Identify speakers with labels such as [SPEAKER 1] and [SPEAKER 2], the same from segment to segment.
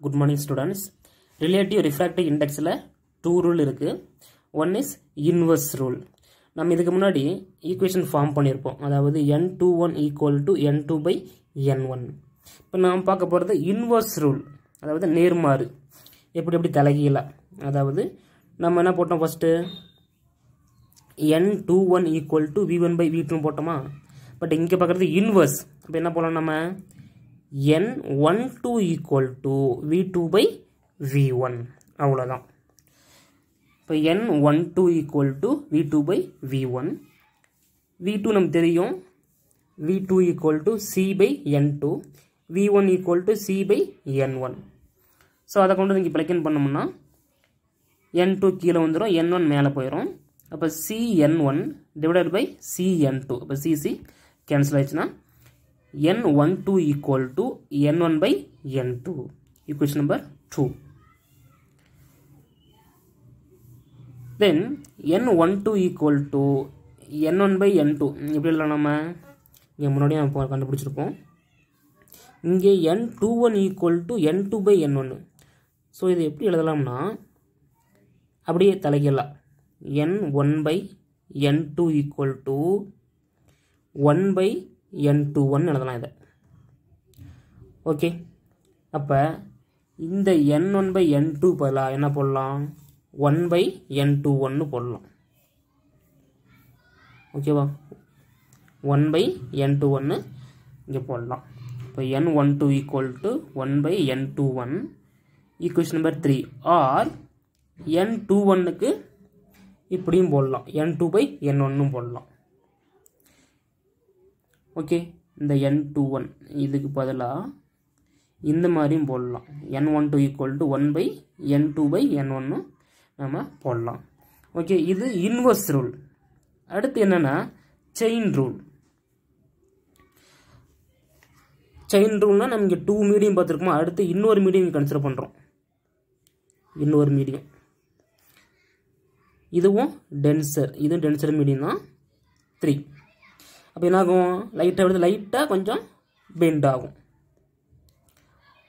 [SPEAKER 1] Good morning students. Relative refractive index la two rule இருக்கு. One is inverse rule. நம்ம இதுக்கு முன்னாடி equation form பண்ணியிருப்போம். அதாவது n21 equal to n2 by n1. இப்போ நாம் பார்க்க போகிறது இன்வர்ஸ் ரூல், அதாவது நேர்மாறு. எப்படி தலைகீழா, அதாவது நம்ம என்ன போட்டோம் first n21 equal to v1 by v2 போட்டோமா. பட் இங்கே பார்க்குறது இன்வர்ஸ். இப்போ என்ன போடலாம், நம்ம n12 equal to v2 by v1 அவ்வளோதான். இப்போ n12 equal to v2 by v1. v2 நமக்கு தெரியும், v2 equal to c by n2, v1 equal to c by n1. So அதை கொண்டு இங்கே பிளக்கின் பண்ணோம்னா n2 கீழே வந்துடும், n1 மேலே போயிடும். அப்போ cn1 divided by cn2. அப்போ cc கேன்சல் ஆயிடுச்சுன்னா n12 equal to n1 by n2. Equation number 2. Then n12 equal to n1 by n2. இப்படி இல்லை, நம்ம இங்கே முன்னாடியே நம்ம கண்டுபிடிச்சிருப்போம். இங்கே n21 equal to n2 by n1. So இது எப்படி எழுதலாம்னா அப்படியே தலைகீழா n1 by n2 equal to 1 by n21 எழுதலாம் இதை. ஓகே, அப்போ இந்த n1 by n2 பதிலாக என்ன போடலாம், 1 by n21 போடலாம். ஓகேவா, 1 by n21 இங்கே போடலாம். இப்போ n12 equal to 1 by n21. Equation number 3. Or n21க்கு இப்படியும் போடலாம், n2 by n1 போடலாம். ஓகே, இந்த n21 இதுக்கு பதிலாக இந்த மாதிரியும் போடலாம், n12 equal to 1 by n2 by n1 நம்ம போடலாம். ஓகே, இது இன்வர்ஸ் ரூல். அடுத்து என்னன்னா செயின் ரூல். செயின் ரூல்னா நம்ம இங்கே 2 மீடியம் பார்த்துருக்கோமா, அடுத்து இன்னொரு மீடியம் கன்சிடர் பண்ணுறோம். இன்னொரு மீடியம் இதுவும் டென்சர், இதுவும் டென்சர் மீடியம் தான் 3. அப்போ என்னாகும், லைட்டாக கொஞ்சம் பெண்ட் ஆகும்.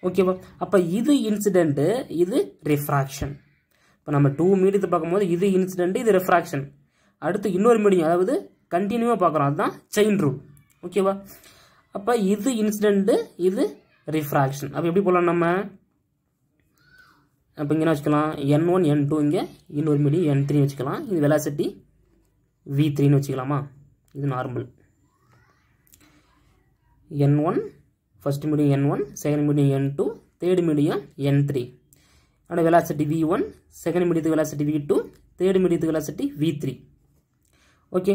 [SPEAKER 1] ஓகேவா, அப்போ இது இன்சிடென்ட்டு, இது ரிஃப்ராக்ஷன். இப்போ நம்ம 2 மீடியத்தை பார்க்கும்போது இது இன்சிடென்ட், இது ரிஃப்ராக்ஷன். அடுத்து இன்னொரு மீடியம், அதாவது கண்டினியூவாக பார்க்குறோம், அதுதான் செயின் ரூல். ஓகேவா, அப்போ இது இன்சிடென்ட்டு, இது ரிஃப்ராக்ஷன். அப்போ எப்படி போகலாம் நம்ம, அப்போ இங்கே வச்சுக்கலாம் n1 n2, இங்கே இன்னொரு மீடியம் n3 வச்சுக்கலாம். இது வெலாசிட்டி v3ன்னு வச்சுக்கலாமா. இது normal n1, first medium n1, second medium n2, third medium n3. ஆனால் வெலாசிட்டி v1, செகண்ட் மீடியத்துக்கு வெலாசிட்டி v2, தேர்ட் மீடியத்துக்கு வெலாசிட்டி v3. ஓகே,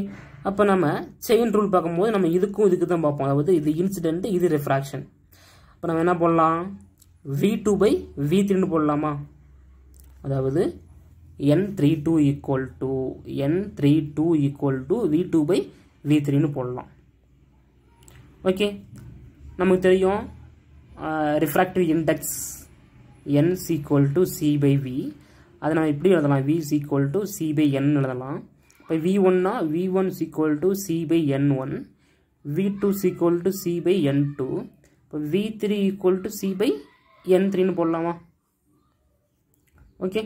[SPEAKER 1] அப்போ நம்ம செயின் ரூல் பார்க்கும்போது நம்ம இதுக்கு தான் பார்ப்போம், அதாவது இது இன்சிடென்ட், இது ரிஃப்ராக்ஷன். இப்போ நம்ம என்ன போடலாம், v2 by v3ன்னு போடலாமா. அதாவது n32 equal to v2 by v3ன்னு போடலாம். ஓகே, நமக்கு தெரியும் refractive index n equal to c by v. அதை நம்ம இப்படி எழுதலாம், v equal to c by n எழுதலாம். இப்போ v1னா v1 equal to c by n1, v2 equal to c by n2, இப்போ v3 equal to c by n3ன்னு போடலாமா. Okay,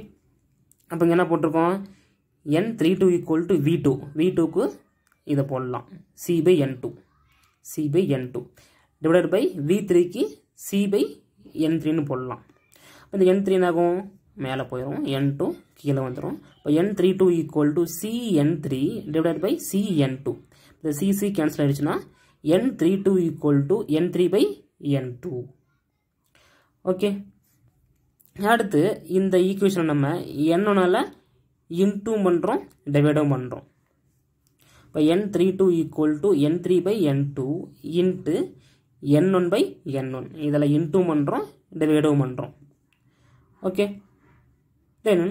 [SPEAKER 1] அப்போ இங்கே என்ன போட்டிருக்கோம், n32 equal to v2, v2க்கு இதை போடலாம் c by n2 divided by v3க்கு c by n3ன்னு போடலாம். இப்போ இந்த n3 ஆகும், மேலே போயிடும், n2 கீழே வந்துடும். இப்போ n32 equal to cn3 divided by cn2. இந்த cc கேன்சல் ஆகிடுச்சுன்னா n32 equal to n3 by n2. Okay, அடுத்து இந்த ஈக்குவேஷனை நம்ம n1ஆல் இன்டூ பண்ணுறோம், டிவைடும் பண்ணுறோம். இப்போ n32 equal to n3 by n2 into n1 by n1. இதில் இன்டூ பண்ணுறோம், டிவைடும் பண்ணுறோம். Okay, then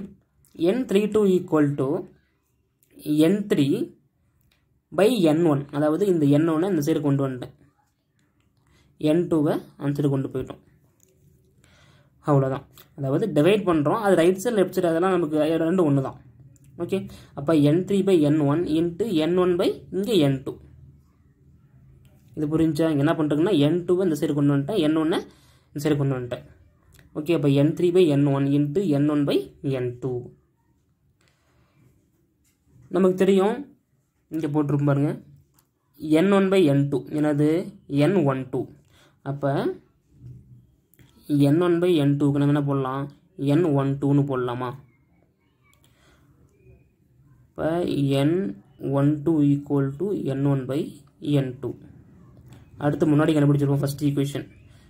[SPEAKER 1] n32 equal to n3 by n1. அதாவது இந்த n1 இந்த சைடு கொண்டு வந்துட்டேன், n2வை அந்த சைடு கொண்டு போயிட்டோம். அவ்வளோதான், அதாவது டிவைட் பண்ணுறோம், அது ரைட் சைடு லெஃப்ட் சைடு அதெல்லாம் நமக்கு ரெண்டு ஒன்று தான். ஓகே, அப்போ n3 by n1 into n1 by இங்கே n2. இது புரிஞ்சா, இங்கே என்ன பண்ணுறதுன்னா n2வை இந்த சைடு கொண்டு வந்துட்டேன், n1 இந்த சைடு கொண்டு வந்துட்டேன். ஓகே, அப்போ n3/n1 இன்ட்டு n1/n2. நமக்கு தெரியும், இங்கே போட்டிருக்கும் பாருங்க, n1/n2 என்னது n12. அப்போ n1/n2க்கு நம்ம என்ன போடலாம், n12ன்னு போடலாமா? இப்போ n12 ஈக்குவல் டு n1/n2. அடுத்து முன்னாடி கண்டுபிடிச்சிருப்போம் ஃபர்ஸ்ட் ஈக்குவேஷன்.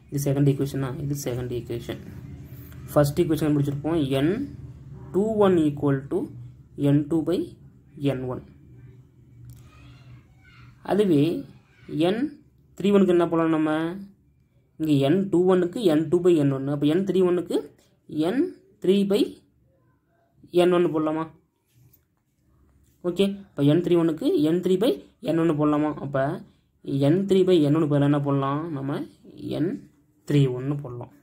[SPEAKER 1] இது செகண்ட் ஈக்குவேஷனா? இது செகண்ட் ஈக்குவேஷன். ஃபர்ஸ்ட் ஈக்குவேஷன் கண்டுபிடிச்சிருப்போம் n21 ஈக்குவல் டு n2/n1. அதுவே n31க்கு என்ன போடலாம் நம்ம? இங்கே n21க்கு n2/n1. அப்போ n31க்கு n3/n1 போடலாமா? ஓகே, இப்போ n31க்கு n3/n1 போடலாமா? அப்போ n3/n1 பதிலாக என்ன போடலாம், நம்ம n31 போடலாம்.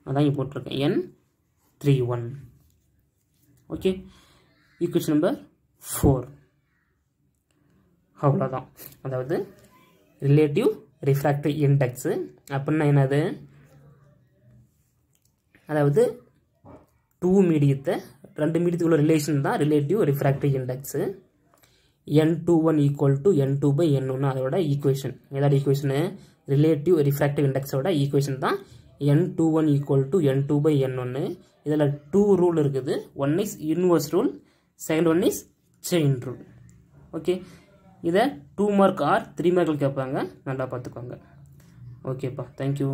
[SPEAKER 1] அதான் இங்கே போட்டிருக்கேன், n31. Okay, equation number 4. அவ்வளோதான். அதாவது ரிலேட்டிவ் ரிஃப்ராக்டிவ் இண்டெக்ஸு அப்படின்னா என்னது? அதாவது 2 மீடியத்தை 2 மீடியத்துக்குள்ள ரிலேஷன் தான் relative refractive index. n21 equal to n2/n1 அதோட ஈக்குவேஷன். ஏதாவது ஈக்குவேஷனு ரிலேட்டிவ் ரிஃப்ராக்டிவ் இண்டெக்ஸோட ஈக்குவேஷன் தான் n21 ஈக்குவல் டு n2/n1. இதில் 2 ரூல் இருக்குது. One is inverse rule, second one is chain rule. Okay, இதை 2 மார்க் ஆர் 3 மார்க்கில் கேட்பாங்க, நல்லா பார்த்துக்கோங்க. ஓகேப்பா, தேங்க்யூ.